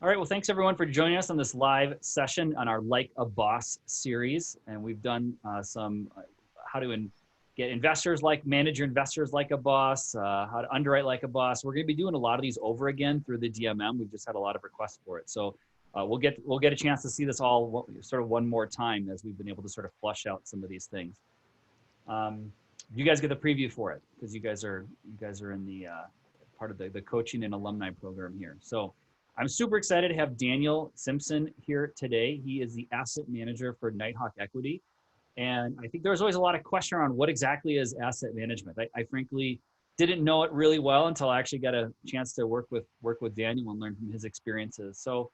All right, well, thanks everyone for joining us on this live session on our Like a Boss series. And we've done some how to get investors manage your investors like a boss, how to underwrite like a boss. We're going to be doing a lot of these over again through the DMM. We've just had a lot of requests for it. So we'll get a chance to see this all sort of one more time as we've been able to sort of flush out some of these things. You guys get the preview for it because you guys are in the part of the coaching and alumni program here. So I'm super excited to have Daniel Simpson here today. He is the asset manager for Nighthawk Equity. And I think there's always a lot of question around what exactly is asset management. I frankly didn't know it really well until I actually got a chance to work with Daniel and learn from his experiences. So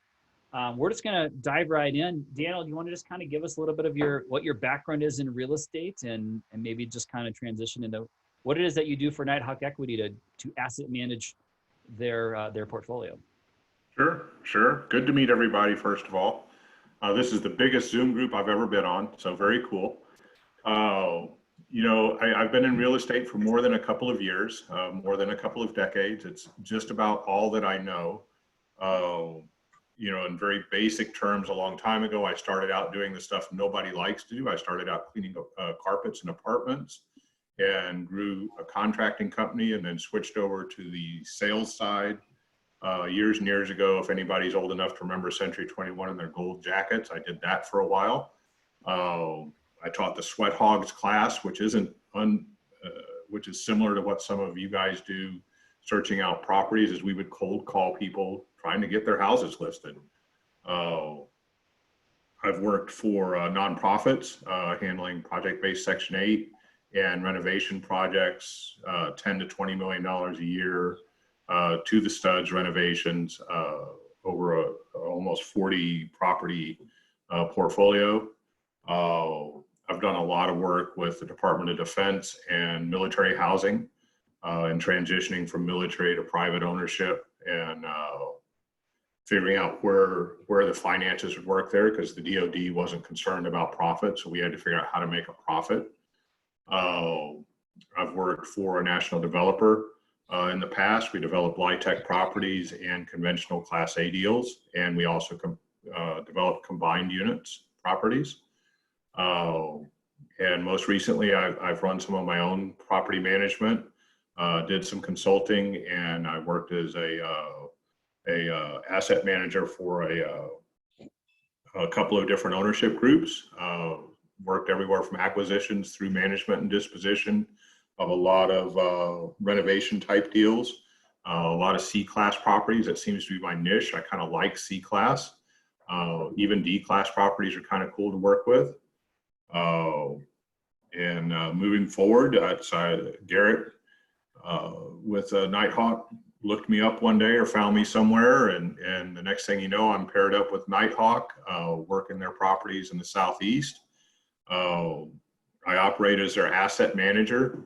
we're just going to dive right in. Daniel, do you want to just kind of give us a little bit of what your background is in real estate and maybe just kind of transition into what it is that you do for Nighthawk Equity to asset manage their portfolio? Sure. Good to meet everybody, first of all. This is the biggest Zoom group I've ever been on, so very cool. I've been in real estate for more than a couple of years, more than a couple of decades. It's just about all that I know. In very basic terms, a long time ago, I started out doing the stuff nobody likes to do. I started out cleaning carpets in apartments and grew a contracting company and then switched over to the sales side. Years and years ago, if anybody's old enough to remember Century 21 and their gold jackets, I did that for a while. I taught the Sweat Hogs class, which is similar to what some of you guys do, searching out properties, as we would cold call people trying to get their houses listed. I've worked for nonprofits, handling project-based Section 8 and renovation projects, $10 to $20 million a year. To the studs renovations, over almost 40 property portfolio. I've done a lot of work with the Department of Defense and military housing and transitioning from military to private ownership and figuring out where the finances would work there, because the DoD wasn't concerned about profit, so we had to figure out how to make a profit. I've worked for a national developer. In the past, we developed LIHTC properties and conventional Class A deals, and we also developed combined units properties. And most recently, I've run some of my own property management, did some consulting, and I worked as a asset manager for a couple of different ownership groups. Worked everywhere from acquisitions through management and disposition of a lot of renovation type deals, a lot of C-class properties. That seems to be my niche. I kind of like C-class. Even D-class properties are kind of cool to work with. Moving forward, Garrett with Nighthawk looked me up one day or found me somewhere, and the next thing you know, I'm paired up with Nighthawk, working their properties in the Southeast. I operate as their asset manager.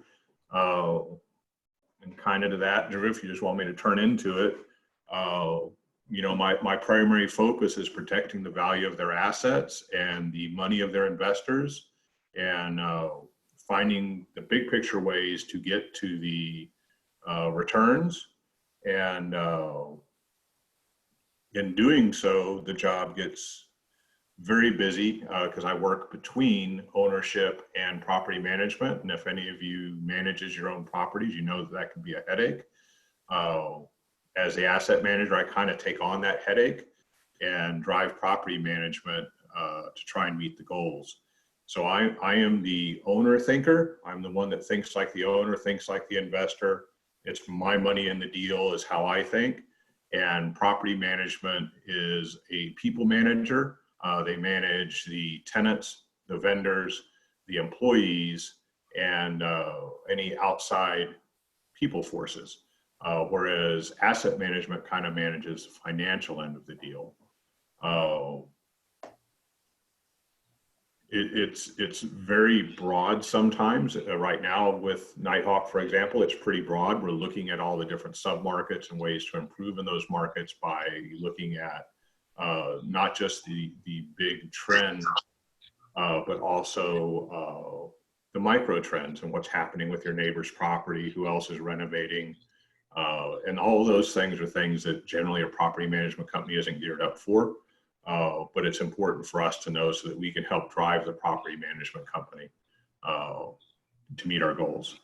And kind of to that, Drew, if you just want me to turn into it, my primary focus is protecting the value of their assets and the money of their investors, and finding the big picture ways to get to the returns. And in doing so, the job gets very busy because I work between ownership and property management. And if any of you manages your own properties, you know that can be a headache. As the asset manager, I kind of take on that headache and drive property management to try and meet the goals. So I am the owner thinker. I'm the one that thinks like the owner, thinks like the investor. It's my money in the deal is how I think. And property management is a people manager. They manage the tenants, the vendors, the employees, and any outside people forces. Whereas asset management kind of manages the financial end of the deal. It's very broad sometimes. Right now with Nighthawk, for example, it's pretty broad. We're looking at all the different sub-markets and ways to improve in those markets by looking at not just the big trends, but also the micro trends and what's happening with your neighbor's property, who else is renovating, And all of those things are things that generally a property management company isn't geared up for. But it's important for us to know so that we can help drive the property management company to meet our goals.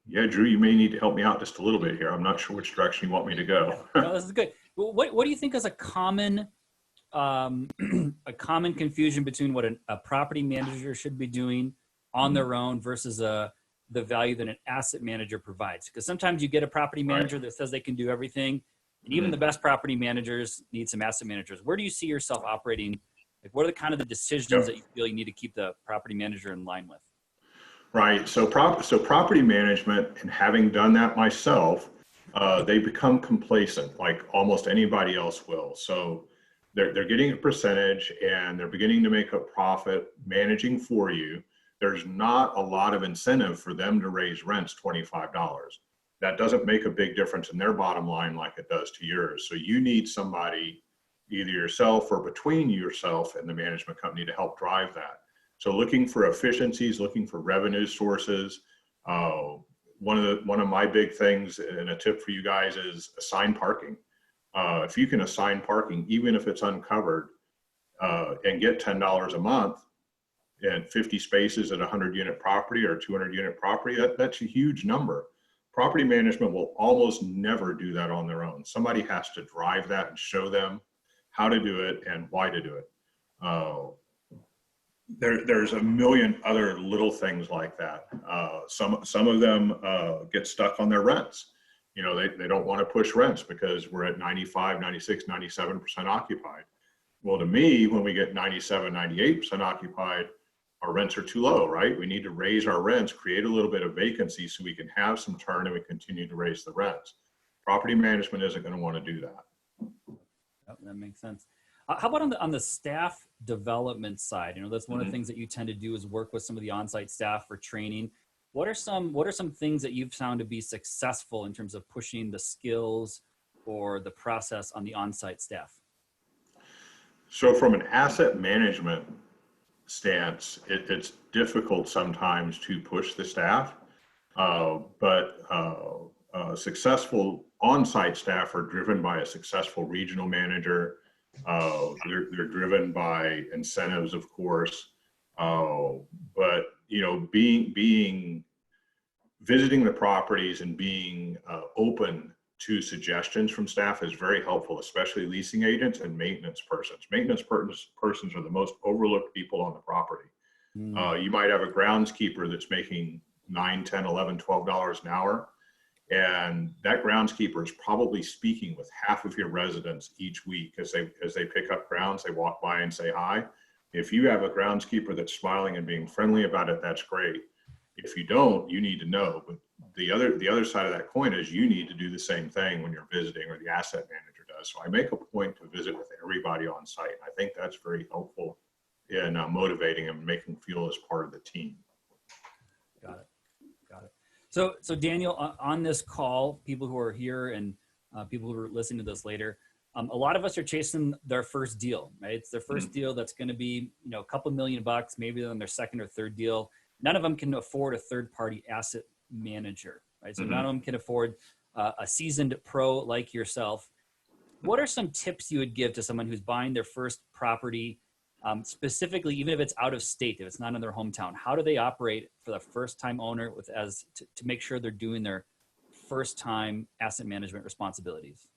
Yeah, Drew, you may need to help me out just a little bit here. I'm not sure which direction you want me to go. No, this is good. What do you think is a common confusion between what a property manager should be doing on their own versus the value that an asset manager provides? Because sometimes you get a property manager that says they can do everything, and even the best property managers need some asset managers. Where do you see yourself operating? Like, what are the kind of the decisions that you feel you need to keep the property manager in line with? Right. So property management, and having done that myself, they become complacent, like almost anybody else will. So they're getting a percentage and they're beginning to make a profit managing for you. There's not a lot of incentive for them to raise rents $25. That doesn't make a big difference in their bottom line like it does to yours. So you need somebody, either yourself or between yourself and the management company, to help drive that. So looking for efficiencies, looking for revenue sources. One of my big things and a tip for you guys is assign parking. If you can assign parking, even if it's uncovered, and get $10 a month and 50 spaces at a 100-unit property or 200-unit property, that's a huge number. Property management will almost never do that on their own. Somebody has to drive that and show them how to do it and why to do it. There's a million other little things like that. Some of them get stuck on their rents. You know, they don't want to push rents because we're at 95, 96, 97% occupied. Well, to me, when we get 97, 98% occupied, our rents are too low, right? We need to raise our rents, create a little bit of vacancy so we can have some turn and we continue to raise the rents. Property management isn't going to want to do that. Yep, that makes sense. How about on the staff development side? You know, that's one of the things that you tend to do is work with some of the on-site staff for training. What are some things that you've found to be successful in terms of pushing the skills or the process on the on-site staff? So from an asset management stance, it's difficult sometimes to push the staff, but successful on-site staff are driven by a successful regional manager. They're driven by incentives, of course, but you know, visiting the properties and being open to suggestions from staff is very helpful, especially leasing agents and maintenance persons. Maintenance persons are the most overlooked people on the property. You might have a groundskeeper that's making $9, $10, $11, $12 an hour. And that groundskeeper is probably speaking with half of your residents each week as they pick up grounds. They walk by and say hi. If you have a groundskeeper that's smiling and being friendly about it, that's great. If you don't, you need to know. But the other side of that coin is you need to do the same thing when you're visiting, or the asset manager does. So I make a point to visit with everybody on site. I think that's very helpful in motivating them and making them feel as part of the team. Got it. So Daniel, on this call, people who are here and people who are listening to this later, a lot of us are chasing their first deal, right? It's their first deal that's going to be, you know, a couple $1 million, maybe on their second or third deal. None of them can afford a third-party asset manager, right? So none of them can afford a seasoned pro like yourself. What are some tips you would give to someone who's buying their first property, specifically, even if it's out of state, if it's not in their hometown? How do they operate for the first-time owner to make sure they're doing their first-time asset management responsibilities?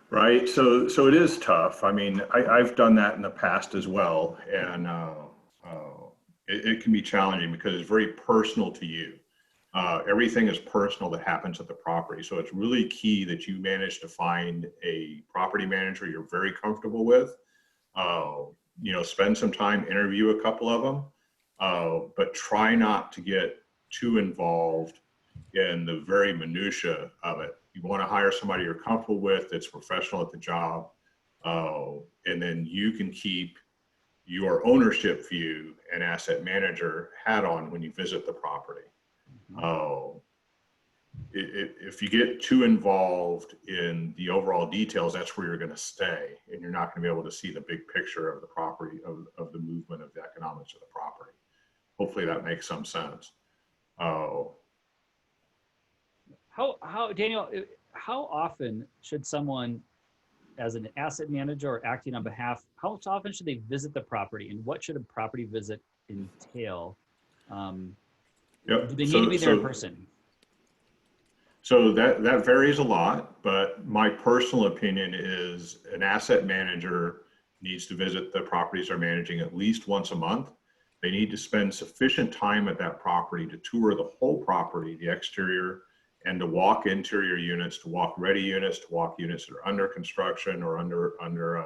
Right. So it is tough. I mean, I've done that in the past as well, and it can be challenging because it's very personal to you. Everything is personal that happens at the property. So it's really key that you manage to find a property manager you're very comfortable with. You know, spend some time, interview a couple of them, but try not to get too involved in the very minutia of it. You want to hire somebody you're comfortable with, that's professional at the job, and then you can keep your ownership view and asset manager hat on when you visit the property. If you get too involved in the overall details, that's where you're going to stay, and you're not going to be able to see the big picture of the property, of the movement of the economics of the property. hopefully that makes some sense. How Daniel, how often should someone, as an asset manager or acting on behalf, how often should they visit the property, and what should a property visit entail? Do Yep. they need to be there in person? So that varies a lot, but my personal opinion is an asset manager needs to visit the properties they're managing at least once a month. They need to spend sufficient time at that property to tour the whole property, the exterior, and to walk interior units, to walk ready units, to walk units that are under construction or under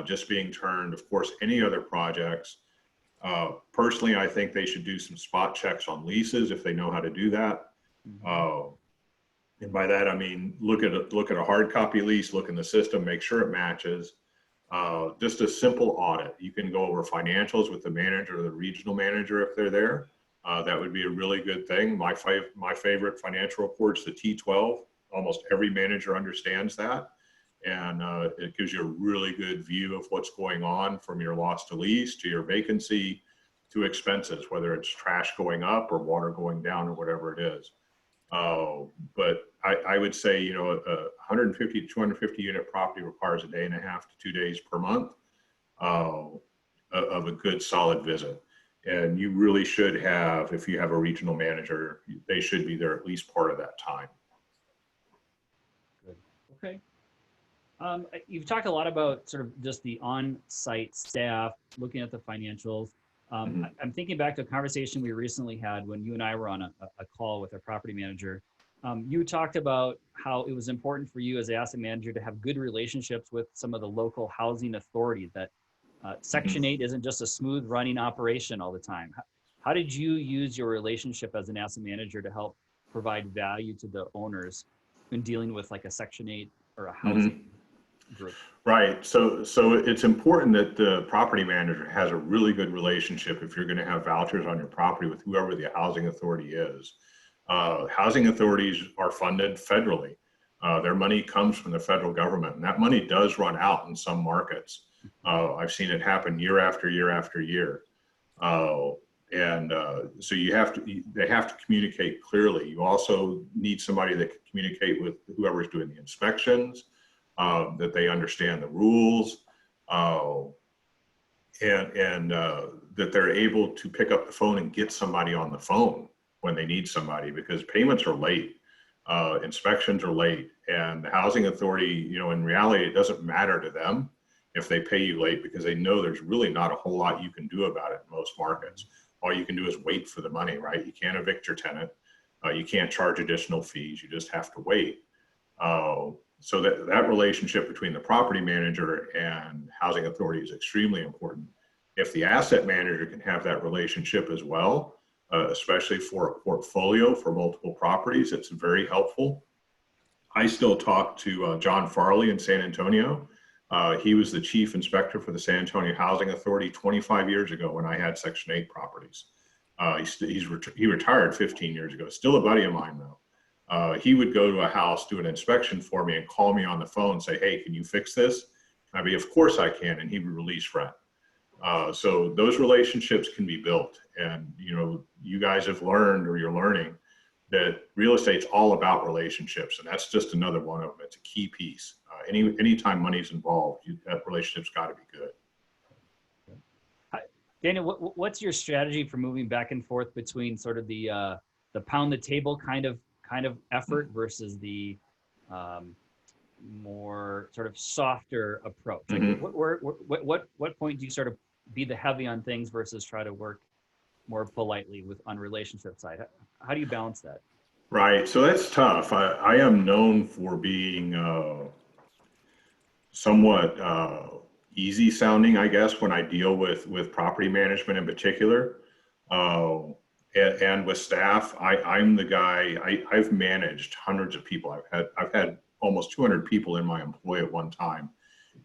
just being turned. Of course, any other projects. Personally, I think they should do some spot checks on leases if they know how to do that. And by that, I mean, look at a hard copy lease, look in the system, make sure it matches. Just a simple audit. You can go over financials with the manager or the regional manager if they're there. That would be a really good thing. My favorite financial report's the T12. Almost every manager understands that. And it gives you a really good view of what's going on from your loss to lease to your vacancy to expenses, whether it's trash going up or water going down or whatever it is. But I would say, you know, a 150 to 250 unit property requires a day and a half to 2 days per month of a good solid visit. And you really should have, if you have a regional manager, they should be there at least part of that time. Good. Okay. You've talked a lot about sort of just the on-site staff, looking at the financials. I'm thinking back to a conversation we recently had when you and I were on a call with our property manager. You talked about how it was important for you as an asset manager to have good relationships with some of the local housing authorities, that Section 8 isn't just a smooth running operation all the time. How did you use your relationship as an asset manager to help provide value to the owners in dealing with like a Section 8 or a housing group? Right. So it's important that the property manager has a really good relationship if you're going to have vouchers on your property with whoever the housing authority is. Housing authorities are funded federally. Their money comes from the federal government, and that money does run out in some markets. I've seen it happen year after year after year. So they have to communicate clearly. You also need somebody that can communicate with whoever's doing the inspections, that they understand the rules, and that they're able to pick up the phone and get somebody on the phone when they need somebody, because payments are late, inspections are late, and the housing authority, you know, in reality, it doesn't matter to them if they pay you late, because they know there's really not a whole lot you can do about it in most markets. All you can do is wait for the money, right? You can't evict your tenant. You can't charge additional fees. You just have to wait. So that relationship between the property manager and housing authority is extremely important. If the asset manager can have that relationship as well, especially for a portfolio for multiple properties, it's very helpful. I still talk to John Farley in San Antonio. He was the chief inspector for the San Antonio Housing Authority 25 years ago when I had Section 8 properties. He retired 15 years ago. Still a buddy of mine though. He would go to a house, do an inspection for me, and call me on the phone and say, "Hey, can you fix this?" I'd be, "Of course I can," and he would release rent. So those relationships can be built, and you know, you guys have learned, or you're learning, that real estate's all about relationships, and that's just another one of them. It's a key piece. Anytime money's involved, that relationship's got to be good. Daniel, what's your strategy for moving back and forth between sort of the pound the table kind of effort versus the more sort of softer approach? Like what point do you sort of be the heavy on things versus try to work more politely on relationship side? How do you balance that? Right. So that's tough. I am known for being somewhat easy sounding, I guess, when I deal with property management in particular, and with staff. I'm the guy. I've managed hundreds of people. I've had almost 200 people in my employ at one time,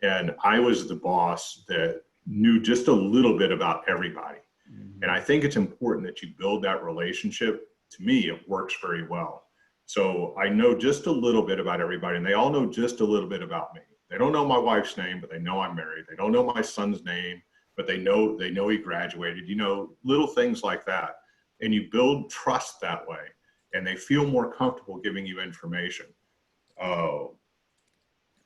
and I was the boss that knew just a little bit about everybody. And I think it's important that you build that relationship. To me, it works very well. So I know just a little bit about everybody, and they all know just a little bit about me. They don't know my wife's name, but they know I'm married. They don't know my son's name, but they know he graduated, little things like that. And you build trust that way, and they feel more comfortable giving you information.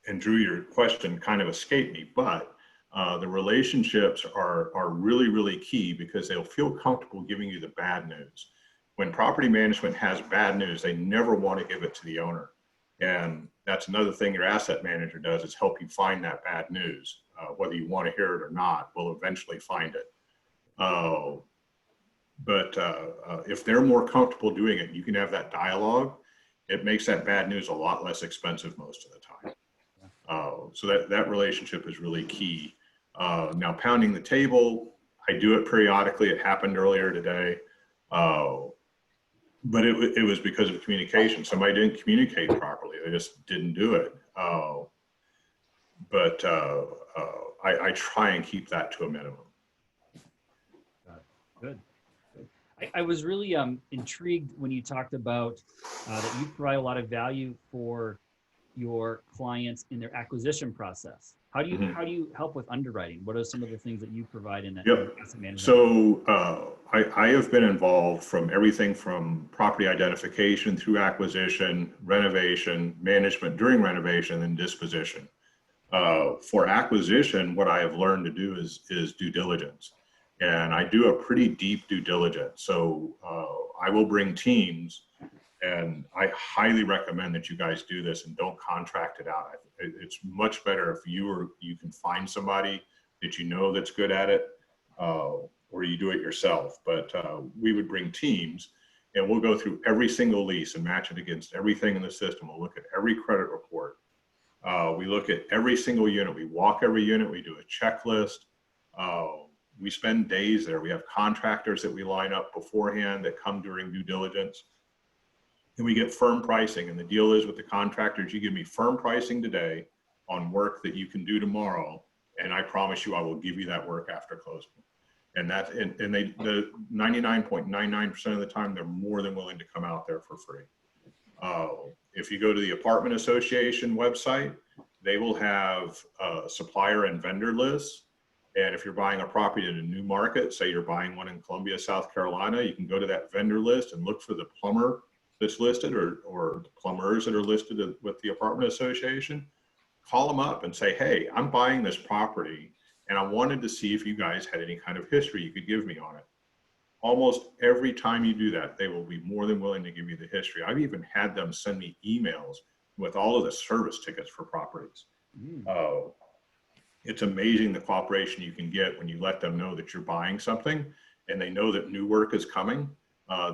And Drew, your question kind of escaped me, but the relationships are really, really key, because they'll feel comfortable giving you the bad news. When property management has bad news, they never want to give it to the owner. And that's another thing your asset manager does, is help you find that bad news. Whether you want to hear it or not, we'll eventually find it. But if they're more comfortable doing it, you can have that dialogue. It makes that bad news a lot less expensive most of the time. So that relationship is really key. Now, pounding the table, I do it periodically. It happened earlier today. But it was because of communication. Somebody didn't communicate properly. They just didn't do it. But I try and keep that to a minimum. Good. I was really intrigued when you talked about that you provide a lot of value for your clients in their acquisition process. How do you help with underwriting? What are some of the things that you provide in that asset management? So I have been involved from everything from property identification through acquisition, renovation, management during renovation, and disposition. For acquisition, what I have learned to do is due diligence. And I do a pretty deep due diligence. So I will bring teams, and I highly recommend that you guys do this and don't contract it out. It's much better if you can find somebody that you know that's good at it, or you do it yourself. But we would bring teams, and we'll go through every single lease and match it against everything in the system. We'll look at every credit report. We look at every single unit. We walk every unit. We do a checklist. We spend days there. We have contractors that we line up beforehand that come during due diligence. And we get firm pricing. And the deal is with the contractors, you give me firm pricing today on work that you can do tomorrow, and I promise you I will give you that work after closing. And that's and they the 99.99% of the time, they're more than willing to come out there for free. If you go to the apartment association website, they will have supplier and vendor lists. And if you're buying a property in a new market, say you're buying one in Columbia, South Carolina, you can go to that vendor list and look for the plumber that's listed, or the plumbers that are listed with the apartment association. Call them up and say, hey, I'm buying this property, and I wanted to see if you guys had any kind of history you could give me on it. Almost every time you do that, they will be more than willing to give you the history. I've even had them send me emails with all of the service tickets for properties. It's amazing the cooperation you can get when you let them know that you're buying something and they know that new work is coming.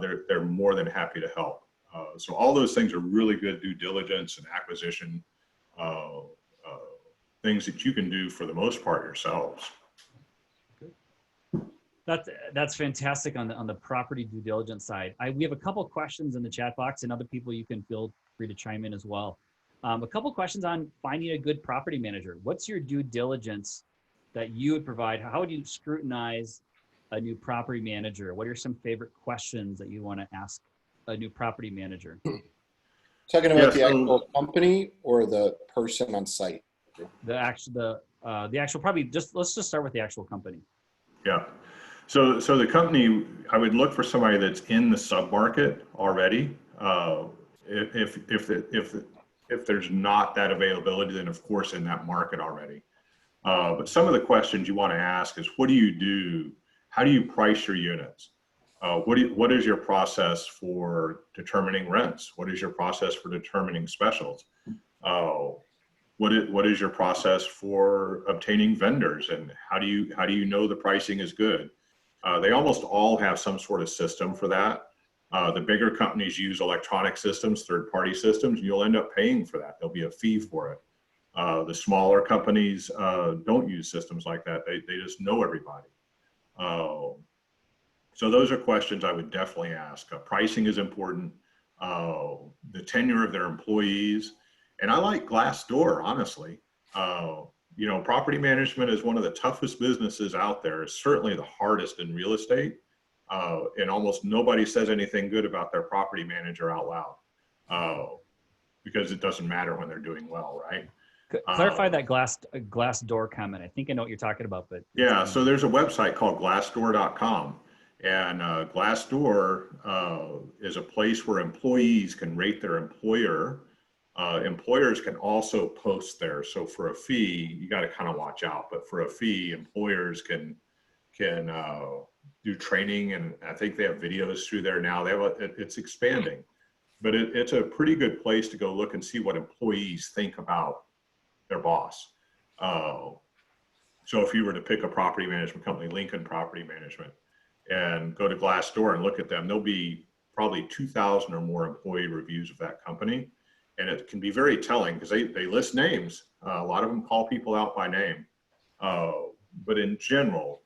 They're more than happy to help. So all those things are really good due diligence and acquisition things that you can do for the most part yourselves. That's fantastic on the property due diligence side. We have a couple of questions in the chat box, and other people, you can feel free to chime in as well. A couple of questions on finding a good property manager. What's your due diligence that you would provide? How would you scrutinize a new property manager? What are some favorite questions that you want to ask a new property manager? Talking about the actual company or the person on site? The actual, probably let's just start with the actual company. Yeah. So the company, I would look for somebody that's in the submarket already. If there's not that availability, then of course in that market already. But some of the questions you want to ask is, what do you do? How do you price your units? What is your process for determining rents? What is your process for determining specials? What is your process for obtaining vendors, and how do you know the pricing is good? They almost all have some sort of system for that. The bigger companies use electronic systems, third-party systems, and you'll end up paying for that. There'll be a fee for it. The smaller companies don't use systems like that. They just know everybody. So those are questions I would definitely ask. Pricing is important. The tenure of their employees. And I like Glassdoor, honestly. Property management is one of the toughest businesses out there. It's certainly the hardest in real estate. And almost nobody says anything good about their property manager out loud because it doesn't matter when they're doing well, right? Clarify that glass door comment. I think I know what you're talking about, but Yeah, so there's a website called glassdoor.com, and Glassdoor is a place where employees can rate their employer. Employers can also post there. So for a fee, you got to kind of watch out, but for a fee, employers can do training, and I think they have videos through there now. It's expanding, but it's a pretty good place to go look and see what employees think about their boss. So if you were to pick a property management company, Lincoln Property Management, and go to Glassdoor and look at them, there'll be probably 2,000 or more employee reviews of that company. And it can be very telling because they list names. A lot of them call people out by name. But in general,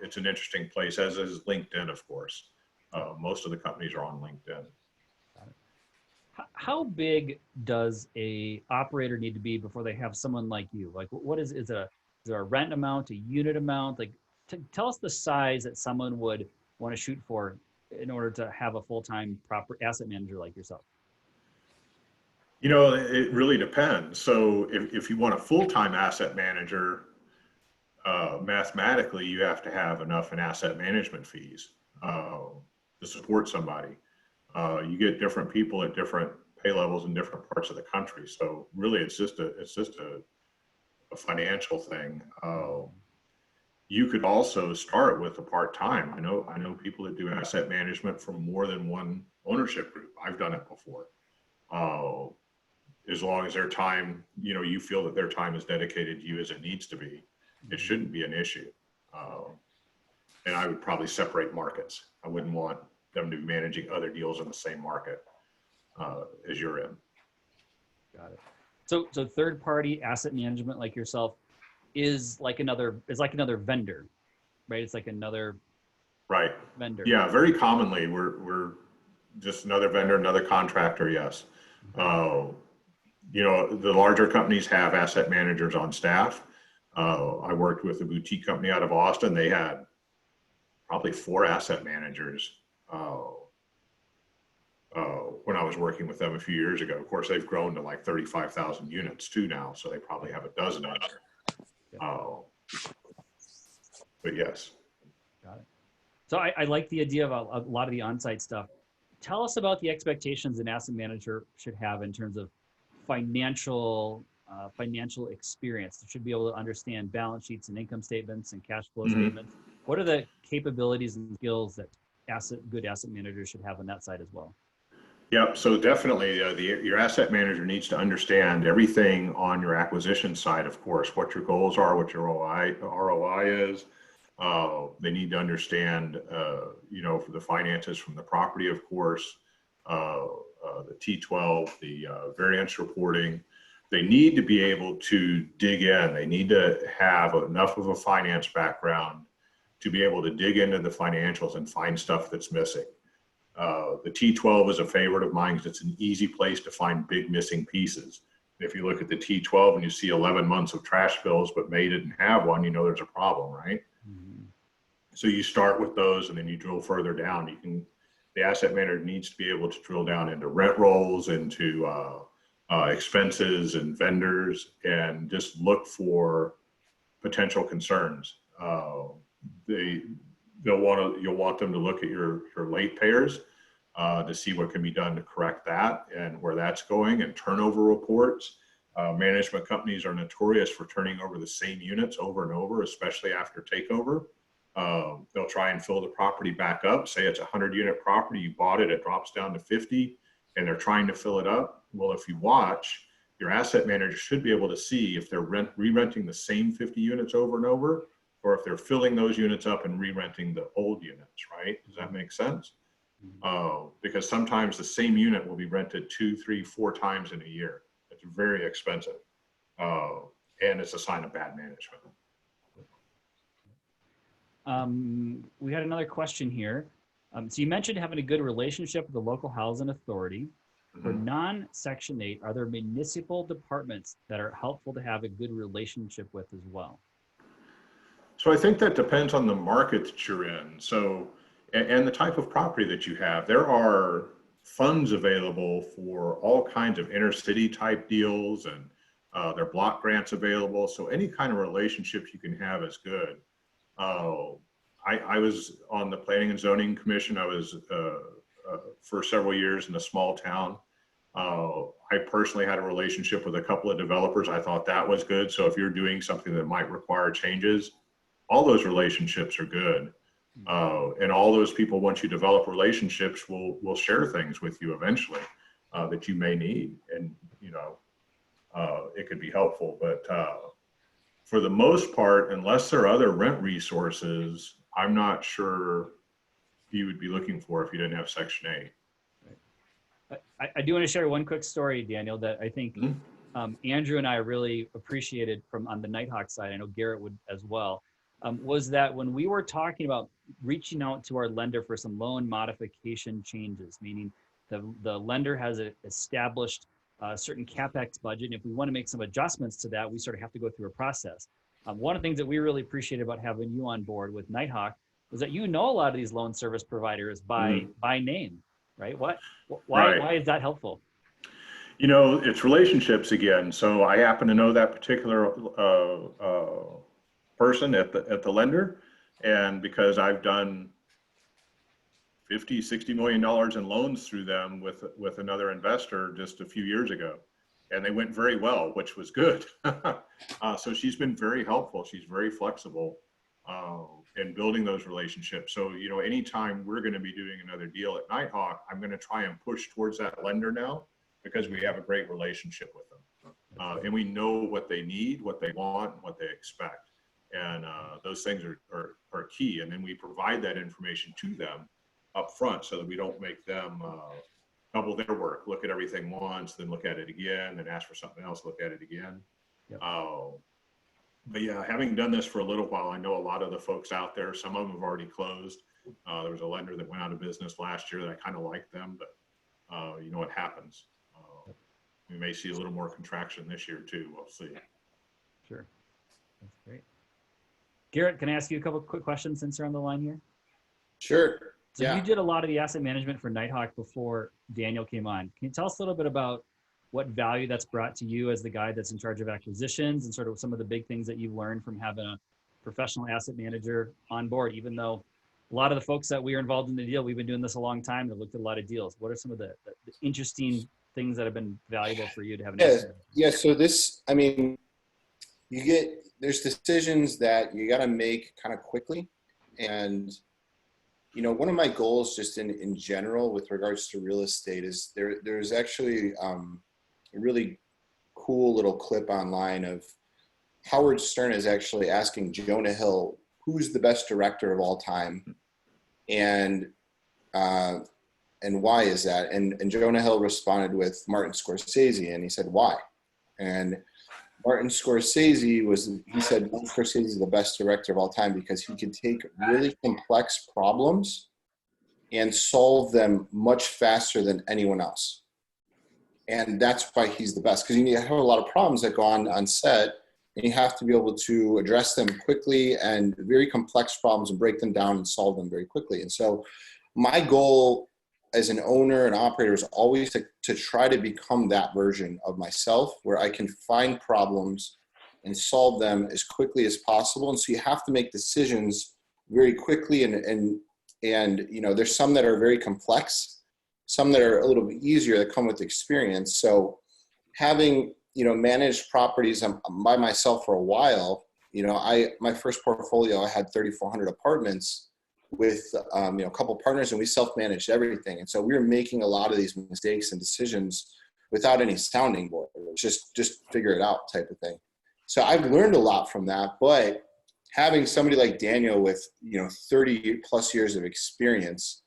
it's an interesting place, as is LinkedIn, of course. Most of the companies are on LinkedIn. How big does a operator need to be before they have someone like you? Like, what is there a rent amount, a unit amount? Like, tell us the size that someone would want to shoot for in order to have a full-time proper asset manager like yourself. You know, it really depends. So if you want a full-time asset manager, mathematically, you have to have enough in asset management fees to support somebody. You get different people at different pay levels in different parts of the country. So really, it's just a financial thing. You could also start with a part-time. I know people that do asset management from more than one ownership group. I've done it before. As long as their time, you feel that their time is dedicated to you as it needs to be, it shouldn't be an issue. And I would probably separate markets. I wouldn't want them to be managing other deals in the same market as you're in. Got it. So third-party asset management like yourself is like another vendor, right? It's like another vendor. Yeah, very commonly we're just another vendor, another contractor. Yes. The larger companies have asset managers on staff. I worked with a boutique company out of Austin. They had probably 4 asset managers when I was working with them a few years ago. Of course, they've grown to like 35,000 units too now, so they probably have a dozen of them. But yes. Got it. So I like the idea of a lot of the on-site stuff. Tell us about the expectations an asset manager should have in terms of financial experience. They should be able to understand balance sheets and income statements and cash flow statements. What are the capabilities and skills that good asset managers should have on that side as well? Yep. So definitely, your asset manager needs to understand everything on your acquisition side. Of course, what your goals are, what your ROI is. They need to understand, for the finances from the property, of course, the T12, the variance reporting. They need to be able to dig in. They need to have enough of a finance background to be able to dig into the financials and find stuff that's missing. The T12 is a favorite of mine because it's an easy place to find big missing pieces. If you look at the T12 and you see 11 months of trash bills, but May didn't have one, there's a problem, right? So you start with those and then you drill further down. The asset manager needs to be able to drill down into rent rolls, into expenses and vendors, and just look for potential concerns. You'll want them to look at your late payers to see what can be done to correct that and where that's going, and turnover reports. Management companies are notorious for turning over the same units over and over, especially after takeover. They'll try and fill the property back up. Say it's a 100-unit property, you bought it, it drops down to 50, and they're trying to fill it up. Well, if you watch, your asset manager should be able to see if they're re-renting the same 50 units over and over, or if they're filling those units up and re-renting the old units, right? Does that make sense? Because sometimes the same unit will be rented 2, 3, 4 times in a year. It's very expensive. And it's a sign of bad management. We had another question here. So you mentioned having a good relationship with the local housing authority. For non-Section 8, are there municipal departments that are helpful to have a good relationship with as well? So I think that depends on the market that you're in. So, and the type of property that you have. There are funds available for all kinds of inner city type deals and There are block grants available. So any kind of relationships you can have is good. I was on the Planning and Zoning Commission. I was for several years in a small town. I personally had a relationship with a couple of developers. I thought that was good. So if you're doing something that might require changes, all those relationships are good. And all those people, once you develop relationships, will share things with you eventually that you may need. And, you know, it could be helpful. But for the most part, unless there are other rent resources, I'm not sure you would be looking for if you didn't have Section 8. I do want to share one quick story, Daniel, that I think Andrew and I really appreciated from on the Nighthawk side. I know Garrett would as well. Was that when we were talking about reaching out to our lender for some loan modification changes, meaning the lender has established a certain CapEx budget, and if we want to make some adjustments to that, we sort of have to go through a process. One of the things that we really appreciated about having you on board with Nighthawk was that you know a lot of these loan service providers by name, right? Why is that helpful? You know, it's relationships again. So I happen to know that particular person at the lender, and because I've done $50–60 million in loans through them with another investor just a few years ago, and they went very well, which was good. So she's been very helpful. She's very flexible in building those relationships. So, you know, anytime we're going to be doing another deal at Nighthawk, I'm going to try and push towards that lender now because we have a great relationship with them. And we know what they need, what they want, and what they expect. And those things are key. And then we provide that information to them up front so that we don't make them double their work, look at everything once, then look at it again, then ask for something else, look at it again. Yep. But yeah, having done this for a little while, I know a lot of the folks out there, some of them have already closed. There was a lender that went out of business last year that I kind of liked them, but you know what happens. We may see a little more contraction this year too, we'll see. Sure, that's great. Garrett, can I ask you a couple quick questions since you're on the line here? Sure. So you did a lot of the asset management for Nighthawk before Daniel came on. Can you tell us a little bit about what value that's brought to you as the guy that's in charge of acquisitions and sort of some of the big things that you've learned from having a professional asset manager on board, even though a lot of the folks that we are involved in the deal, we've been doing this a long time and have looked at a lot of deals. What are some of the interesting things that have been valuable for you to have? Yeah. So this, I mean, there's decisions that you got to make kind of quickly. And, you know, one of my goals just in general with regards to real estate is there's actually a really cool little clip online of Howard Stern is actually asking Jonah Hill, who's the best director of all time? And why is that? And Jonah Hill responded with Martin Scorsese, and he said, why? And Martin Scorsese he said Martin Scorsese is the best director of all time because he can take really complex problems and solve them much faster than anyone else. And that's why he's the best, because you have a lot of problems that go on set, and you have to be able to address them quickly and very complex problems and break them down and solve them very quickly. And so my goal as an owner and operator is always to try to become that version of myself where I can find problems and solve them as quickly as possible. And so you have to make decisions very quickly. And you know, there's some that are very complex, some that are a little bit easier that come with experience. So having, you know, managed properties by myself for a while, you know, my first portfolio, I had 3,400 apartments with you know, a couple partners, and we self-managed everything. And so we were making a lot of these mistakes and decisions without any sounding board. It was just figure it out type of thing. So I've learned a lot from that, but having somebody like Daniel with, you know, 30 plus years of experience,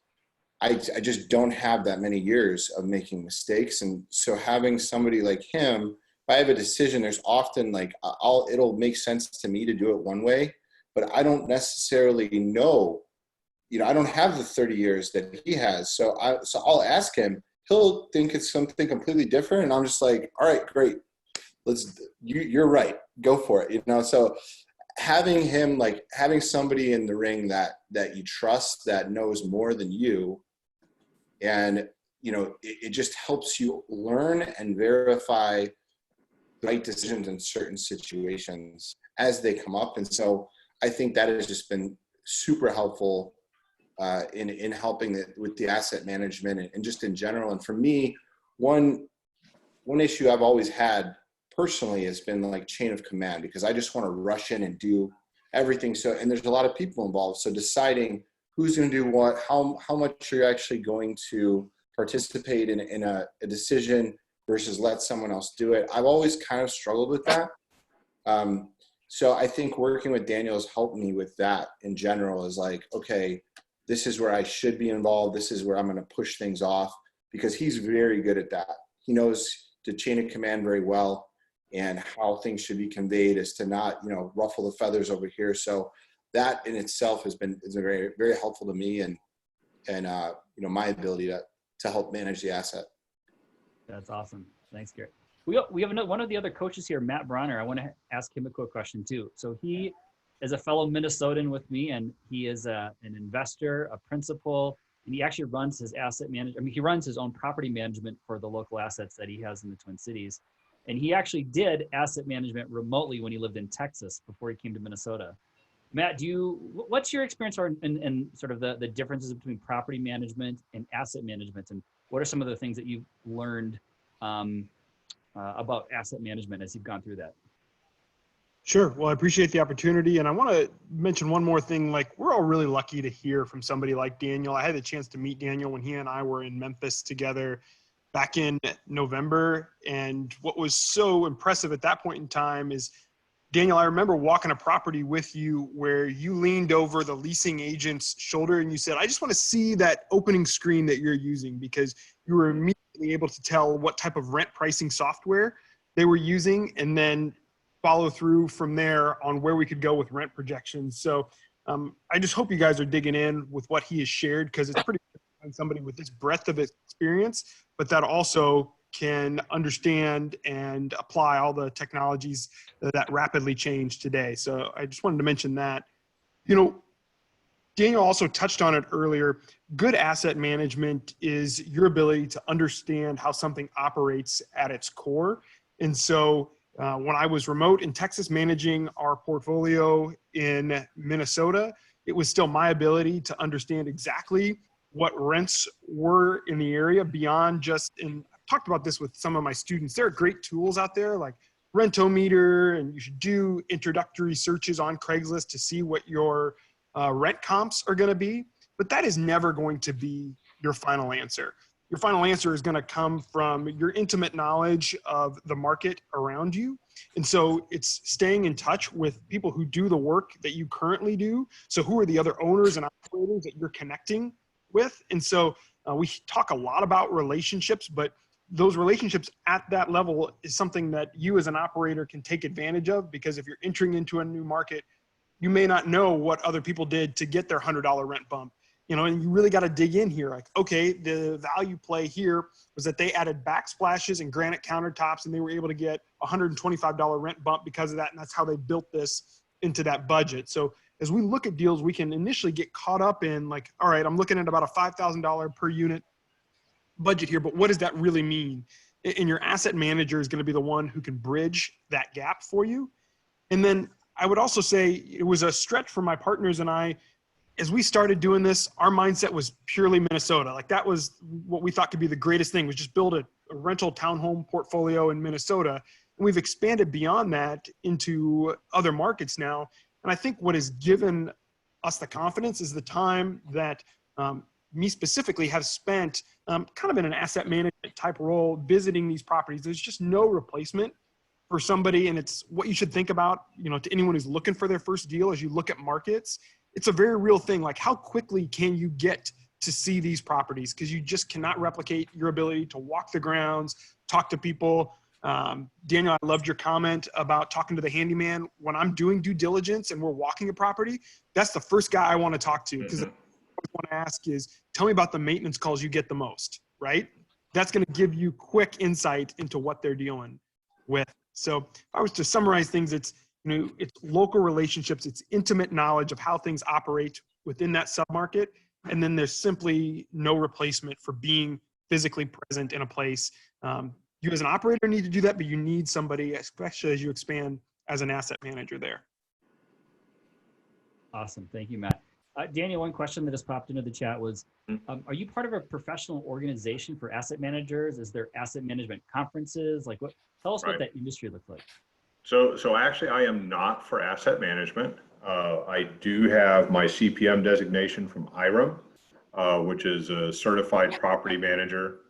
I just don't have that many years of making mistakes. And so having somebody like him, if I have a decision, there's often like, it'll make sense to me to do it one way, but I don't necessarily know. You know, I don't have the 30 years that he has. So I'll ask him, he'll think it's something completely different. And I'm just like, all right, great. You're right. Go for it. You know, so having him, like having somebody in the ring that you trust, that knows more than you. And, you know, it just helps you learn and verify right decisions in certain situations as they come up. And so I think that has just been super helpful in helping with the asset management and just in general. And for me, one issue I've always had personally has been like chain of command, because I just want to rush in and do everything. So, and there's a lot of people involved. So deciding who's going to do what, how much you're actually going to participate in a decision versus let someone else do it. I've always kind of struggled with that. So I think working with Daniel has helped me with that in general, is like, okay, this is where I should be involved. This is where I'm going to push things off, because he's very good at that. He knows the chain of command very well and how things should be conveyed, as to not, ruffle the feathers over here. So that in itself is very, very helpful to me and my ability to help manage the asset. That's awesome. Thanks, Garrett. We have one of the other coaches here, Matt Bronner. I want to ask him a quick question too. So he is a fellow Minnesotan with me, and he is an investor, a principal, and he actually runs his asset management. I mean, he runs his own property management for the local assets that he has in the Twin Cities. And he actually did asset management remotely when he lived in Texas before he came to Minnesota. Matt, what's your experience in sort of the differences between property management and asset management? And what are some of the things that you've learned about asset management as you've gone through that? Sure. Well, I appreciate the opportunity. And I want to mention one more thing. Like, we're all really lucky to hear from somebody like Daniel. I had the chance to meet Daniel when he and I were in Memphis together back in November. And what was so impressive at that point in time is, Daniel, I remember walking a property with you where you leaned over the leasing agent's shoulder and you said, I just want to see that opening screen that you're using, because you were immediately able to tell what type of rent pricing software they were using, and then follow through from there on where we could go with rent projections. So I just hope you guys are digging in with what he has shared, because it's pretty good to find somebody with this breadth of experience, but that also can understand and apply all the technologies that rapidly change today. So I just wanted to mention that. Daniel also touched on it earlier. Good asset management is your ability to understand how something operates at its core. And so when I was remote in Texas managing our portfolio in Minnesota, it was still my ability to understand exactly what rents were in the area beyond just, and I've talked about this with some of my students, there are great tools out there like Rentometer, and you should do introductory searches on Craigslist to see what your rent comps are going to be, but that is never going to be your final answer. Your final answer is going to come from your intimate knowledge of the market around you. And so it's staying in touch with people who do the work that you currently do. So who are the other owners and operators that you're connecting with? And so we talk a lot about relationships, but those relationships at that level is something that you as an operator can take advantage of, because if you're entering into a new market, you may not know what other people did to get their $100 rent bump. And you really got to dig in here. Like, okay, the value play here was that they added backsplashes and granite countertops, and they were able to get $125 rent bump because of that. And that's how they built this into that budget. So as we look at deals, we can initially get caught up in like, all right, I'm looking at about a $5,000 per unit budget here, but what does that really mean? And your asset manager is going to be the one who can bridge that gap for you. And then I would also say it was a stretch for my partners and I. As we started doing this, our mindset was purely Minnesota. Like, that was what we thought could be the greatest thing, was just build a rental townhome portfolio in Minnesota. And we've expanded beyond that into other markets now. And I think what has given us the confidence is the time that me specifically have spent kind of in an asset management type role visiting these properties. There's just no replacement for somebody. And it's what you should think about, to anyone who's looking for their first deal as you look at markets. It's a very real thing. Like, how quickly can you get to see these properties? Because you just cannot replicate your ability to walk the grounds, talk to people. Daniel, I loved your comment about talking to the handyman. When I'm doing due diligence and we're walking a property, that's the first guy I want to talk to, because what I want to ask is, tell me about the maintenance calls you get the most, right? That's going to give you quick insight into what they're dealing with. So if I was to summarize things, it's local relationships, it's intimate knowledge of how things operate within that submarket. And then there's simply no replacement for being physically present in a place You as an operator need to do that, but you need somebody, especially as you expand as an asset manager there. Awesome. Thank you, Matt. Daniel, one question that just popped into the chat was, are you part of a professional organization for asset managers? Is there asset management conferences? Like, what? Tell us what that industry looks like. So actually, I am not for asset management. I do have my CPM designation from IREM, which is a certified property manager.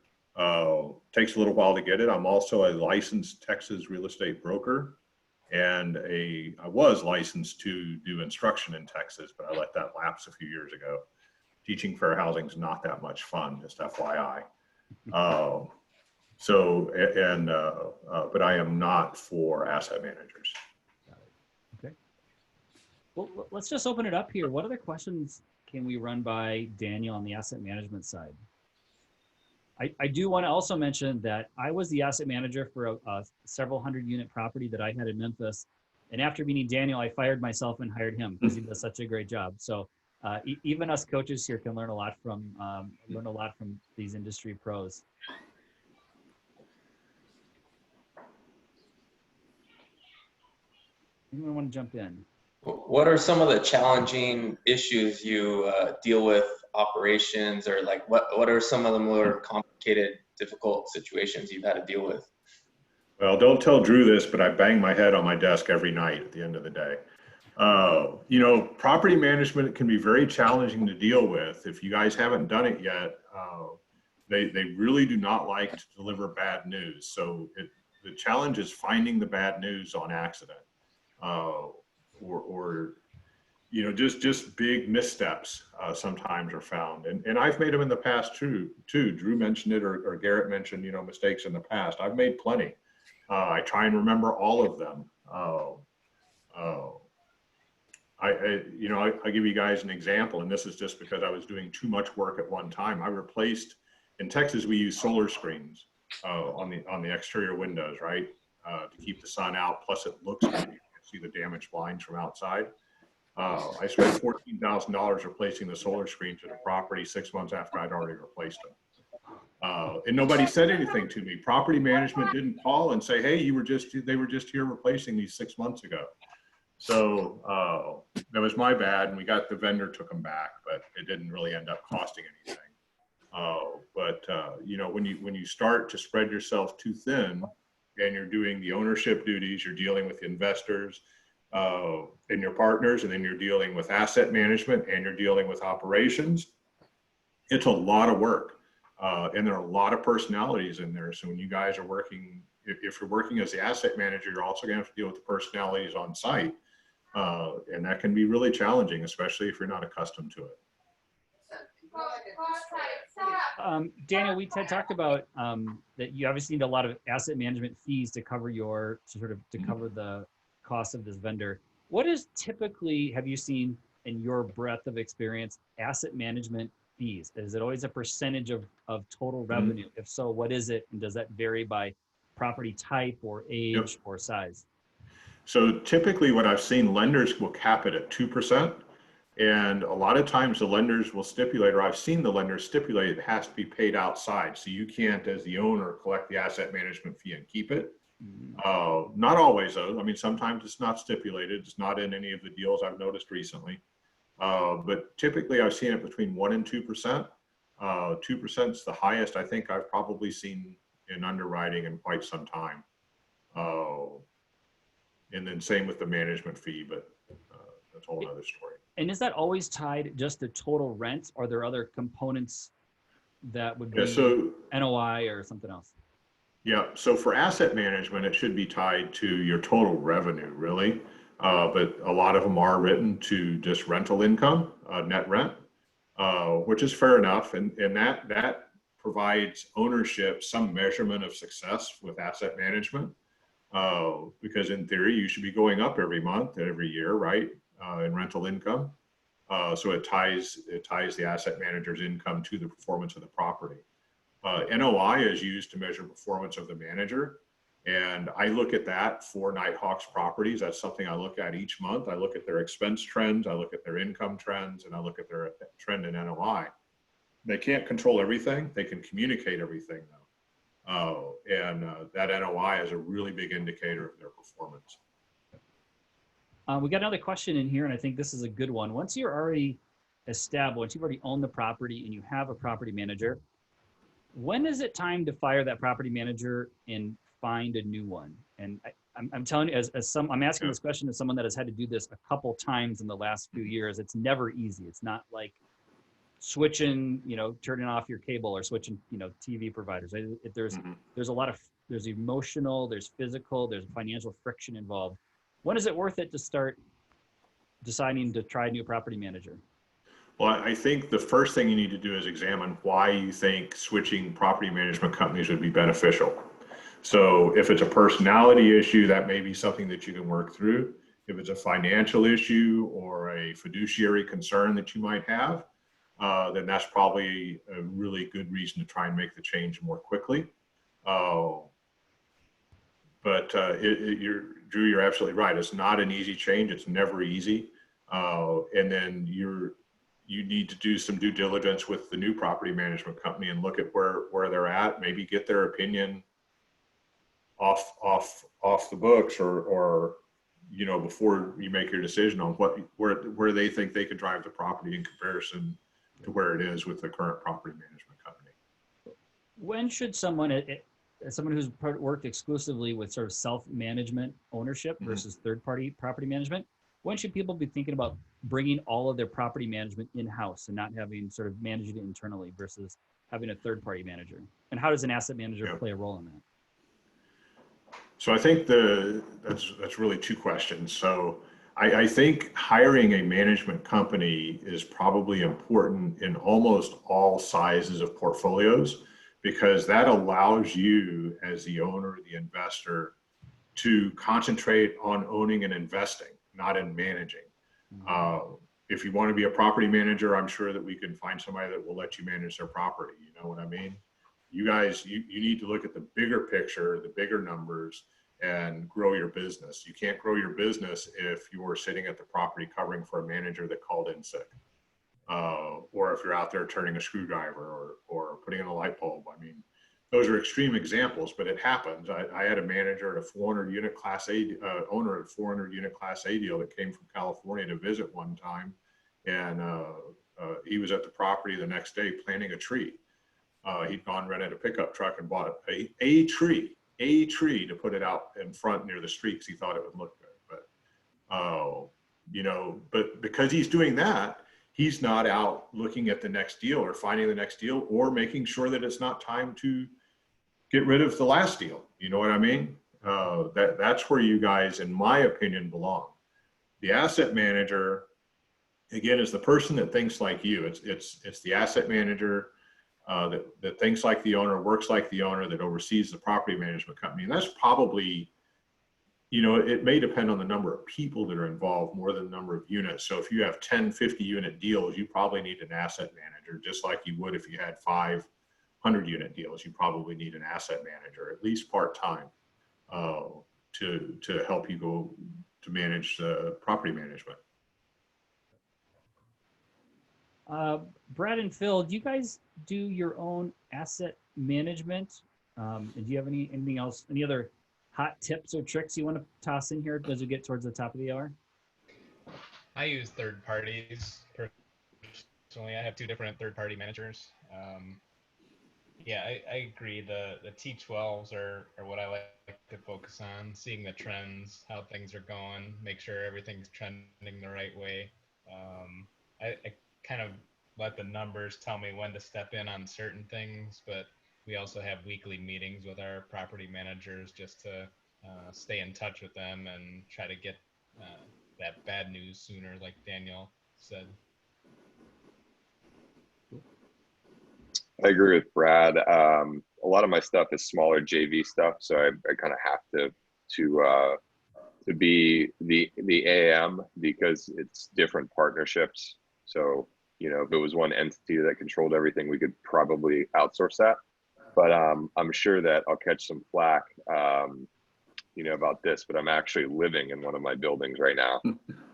Takes a little while to get it. I'm also a licensed Texas real estate broker, and I was licensed to do instruction in Texas, but I let that lapse a few years ago. Teaching fair housing is not that much fun, just FYI. But I am not for asset managers. Got it. Okay. Well, let's just open it up here. What other questions can we run by Daniel on the asset management side? I do want to also mention that I was the asset manager for a several hundred unit property that I had in Memphis. And after meeting Daniel, I fired myself and hired him because he does such a great job. So even us coaches here can learn a lot from these industry pros. Anyone want to jump in? What are some of the challenging issues you deal with operations, or like what are some of the more complicated, difficult situations you've had to deal with? Well, don't tell Drew this, but I bang my head on my desk every night at the end of the day. You know, property management can be very challenging to deal with. If you guys haven't done it yet, they really do not like to deliver bad news. So the challenge is finding the bad news on accident, or you know, just big missteps sometimes are found. And I've made them in the past too. Drew mentioned it, or Garrett mentioned, you know, mistakes in the past. I've made plenty. I try and remember all of them. I'll give you guys an example, and this is just because I was doing too much work at one time. I replaced, in Texas, we use solar screens on the exterior windows, right? To keep the sun out, plus it looks good. You can see the damaged blinds from outside. I spent $14,000 replacing the solar screens at a property 6 months after I'd already replaced them. And nobody said anything to me. Property management didn't call and say, hey, they were just here replacing these 6 months ago. So that was my bad, and we got the vendor took them back, but it didn't really end up costing anything. You know, when you start to spread yourself too thin, and you're doing the ownership duties, you're dealing with investors and your partners, and then you're dealing with asset management, and you're dealing with operations, it's a lot of work. And there are a lot of personalities in there. So when you guys are working, if you're working as the asset manager, you're also going to have to deal with the personalities on site. And that can be really challenging, especially if you're not accustomed to it. Daniel, we talked about that you obviously need a lot of asset management fees to cover cover the cost of this vendor. What is typically, have you seen in your breadth of experience, asset management fees? Is it always a percentage of total revenue? If so, what is it? And does that vary by property type or age or size? So typically what I've seen, lenders will cap it at 2%. And a lot of times the lenders will stipulate, or I've seen the lenders stipulate, it has to be paid outside. So you can't, as the owner, collect the asset management fee and keep it. Not always though. I mean, sometimes it's not stipulated. It's not in any of the deals I've noticed recently. But typically I've seen it between 1% and 2%. 2% is the highest I think I've probably seen in underwriting in quite some time. And then same with the management fee, but that's a whole other story. And is that always tied just to total rent? Or are there other components that would be NOI or something else? Yeah, so for asset management, it should be tied to your total revenue, really. But a lot of them are written to just rental income, net rent, which is fair enough. And that provides ownership some measurement of success with asset management. Because in theory, you should be going up every month and every year, right? In rental income. So it ties the asset manager's income to the performance of the property. NOI is used to measure performance of the manager. And I look at that for Nighthawk's properties. That's something I look at each month. I look at their expense trends, I look at their income trends, and I look at their trend in NOI. They can't control everything. They can communicate everything though. That NOI is a really big indicator of their performance. We got another question in here, and I think this is a good one. Once you're already established, once you've already owned the property and you have a property manager, when is it time to fire that property manager and find a new one? And I'm telling you, I'm asking this question as someone that has had to do this a couple times in the last few years. It's never easy. It's not like switching, turning off your cable or switching, TV providers. There's a lot of, there's emotional, there's physical, there's financial friction involved. When is it worth it to start deciding to try a new property manager? Well, I think the first thing you need to do is examine why you think switching property management companies would be beneficial. So if it's a personality issue, that may be something that you can work through. If it's a financial issue or a fiduciary concern that you might have, then that's probably a really good reason to try and make the change more quickly. Drew, you're absolutely right. It's not an easy change. It's never easy. And then you need to do some due diligence with the new property management company and look at where they're at, maybe get their opinion off the books or before you make your decision on where they think they could drive the property in comparison to where it is with the current property management company. When should someone who's worked exclusively with sort of self-management ownership versus third-party property management, when should people be thinking about bringing all of their property management in-house and not having sort of managing it internally versus having a third-party manager? And how does an asset manager play a role in that? So I think that's really two questions. So I think hiring a management company is probably important in almost all sizes of portfolios, because that allows you as the owner, the investor, to concentrate on owning and investing, not in managing. If you want to be a property manager, I'm sure that we can find somebody that will let you manage their property. You know what I mean? You guys, you need to look at the bigger picture, the bigger numbers, and grow your business. You can't grow your business if you're sitting at the property covering for a manager that called in sick. Or if you're out there turning a screwdriver or putting in a light bulb. I mean, those are extreme examples, but it happens. I had a manager at a 400 unit Class A, owner at 400 unit Class A deal that came from California to visit one time. And he was at the property the next day planting a tree. He'd gone rented a pickup truck and bought a tree to put it out in front near the street because he thought it would look good. But because he's doing that, he's not out looking at the next deal or finding the next deal or making sure that it's not time to get rid of the last deal. You know what I mean? That's where you guys, in my opinion, belong. The asset manager, again, is the person that thinks like you. It's the asset manager that thinks like the owner, works like the owner, that oversees the property management company. And that's probably, it may depend on the number of people that are involved more than the number of units. So if you have 10, 50 unit deals, you probably need an asset manager, just like you would if you had 500 unit deals. You probably need an asset manager, at least part-time, to help you go to manage the property management. Brad and Phil, do you guys do your own asset management? And do you have anything else, any other hot tips or tricks you want to toss in here as we get towards the top of the hour? I use third parties personally. I have two different third party managers. I agree. The T12s are what I like to focus on, seeing the trends, how things are going, make sure everything's trending the right way. I kind of let the numbers tell me when to step in on certain things, but we also have weekly meetings with our property managers just to stay in touch with them and try to get that bad news sooner, like Daniel said. I agree with Brad. A lot of my stuff is smaller JV stuff, so I kind of have to be the AM because it's different partnerships. So if it was one entity that controlled everything, we could probably outsource that. But I'm sure that I'll catch some flack, about this. But I'm actually living in one of my buildings right now.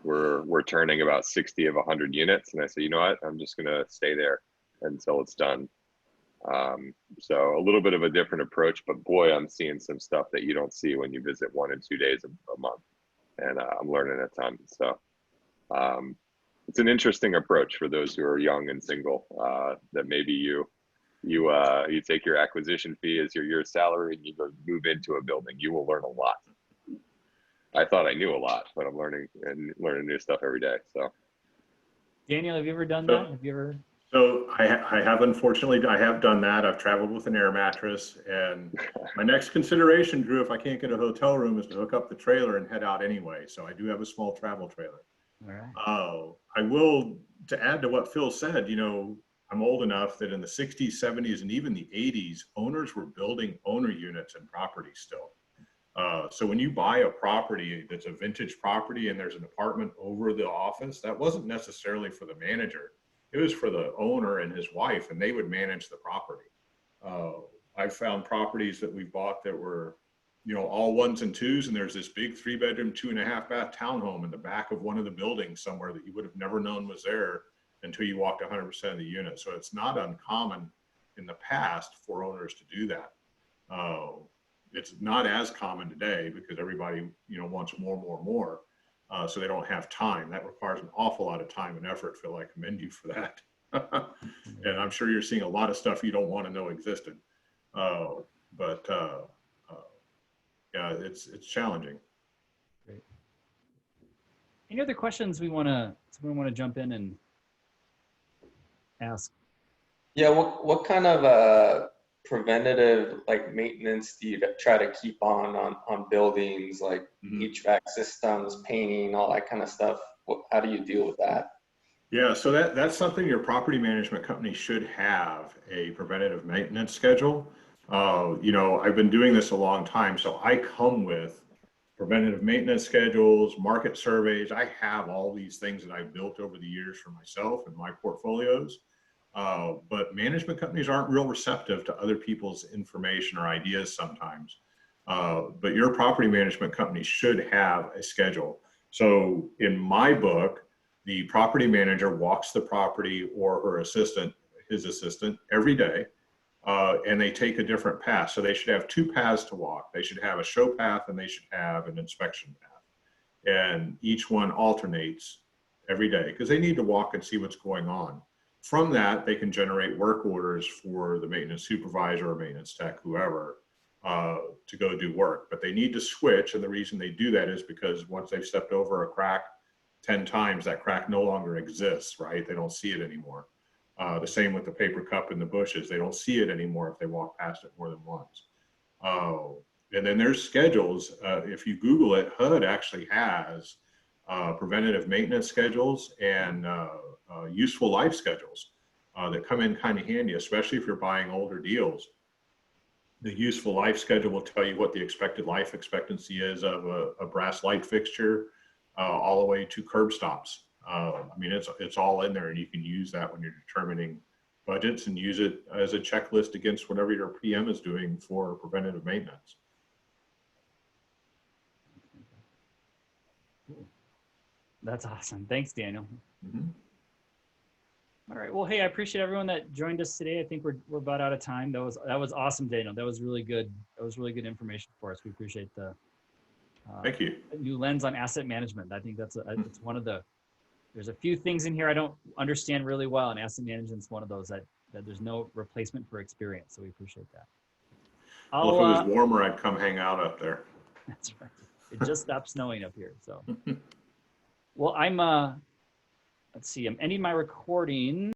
We're turning about 60 of 100 units, and I said, you know what? I'm just gonna stay there until it's done. So a little bit of a different approach, but boy, I'm seeing some stuff that you don't see when you visit 1 and 2 days a month, and I'm learning a ton. So it's an interesting approach for those who are young and single. That maybe you take your acquisition fee as your year's salary and you go move into a building. You will learn a lot. I thought I knew a lot, but I'm learning new stuff every day. So, Daniel, have you ever done that? Have you ever? So I have, unfortunately, I have done that. I've traveled with an air mattress, and my next consideration, Drew, if I can't get a hotel room, is to hook up the trailer and head out anyway. So I do have a small travel trailer. All right. I will, to add to what Phil said, you know, I'm old enough that in the 60s, 70s, and even the 80s, owners were building owner units and properties still. So when you buy a property that's a vintage property and there's an apartment over the office, that wasn't necessarily for the manager. It was for the owner and his wife, and they would manage the property. I've found properties that we bought that were, you know, all 1s and 2s, and there's this big 3-bedroom, 2.5 bath townhome in the back of one of the buildings somewhere that you would have never known was there until you walked 100% of the unit. So it's not uncommon in the past for owners to do that. It's not as common today because everybody, you know, wants more. So they don't have time. That requires an awful lot of time and effort, Phil. I commend you for that. And I'm sure you're seeing a lot of stuff you don't want to know existed. Yeah, it's challenging. Great. Any other questions we want to jump in and ask? Yeah, what kind of preventative like maintenance do you try to keep on buildings, like HVAC systems, painting, all that kind of stuff? How do you deal with that? Yeah, so that's something your property management company should have, a preventative maintenance schedule. You know, I've been doing this a long time, so I come with preventative maintenance schedules, market surveys. I have all these things that I've built over the years for myself and my portfolios. But management companies aren't real receptive to other people's information or ideas sometimes. But your property management company should have a schedule. So in my book, the property manager walks the property or her assistant, his assistant, every day, and they take a different path. So they should have 2 paths to walk. They should have a show path and they should have an inspection path. And each one alternates every day because they need to walk and see what's going on. From that, they can generate work orders for the maintenance supervisor or maintenance tech, whoever, to go do work. But they need to switch, and the reason they do that is because once they've stepped over a crack 10 times, that crack no longer exists, right? They don't see it anymore. The same with the paper cup in the bushes. They don't see it anymore if they walk past it more than once. And then there's schedules. If you Google it, HUD actually has preventative maintenance schedules and useful life schedules that come in kind of handy, especially if you're buying older deals. The useful life schedule will tell you what the expected life expectancy is of a brass light fixture, all the way to curb stops. I mean, it's all in there, and you can use that when you're determining budgets and use it as a checklist against whatever your PM is doing for preventative maintenance. That's awesome. Thanks, Daniel. Mm-hmm. All right. Well, hey, I appreciate everyone that joined us today. I think we're about out of time. That was awesome, Daniel. That was really good. That was really good information for us. We appreciate the Thank you. New lens on asset management. I think it's one of the. There's a few things in here I don't understand really well, and asset management's one of those that there's no replacement for experience. So we appreciate that. Well, if it was warmer, I'd come hang out up there. That's right. It just stopped snowing up here. So, well, I'm. Let's see. I'm ending my recording.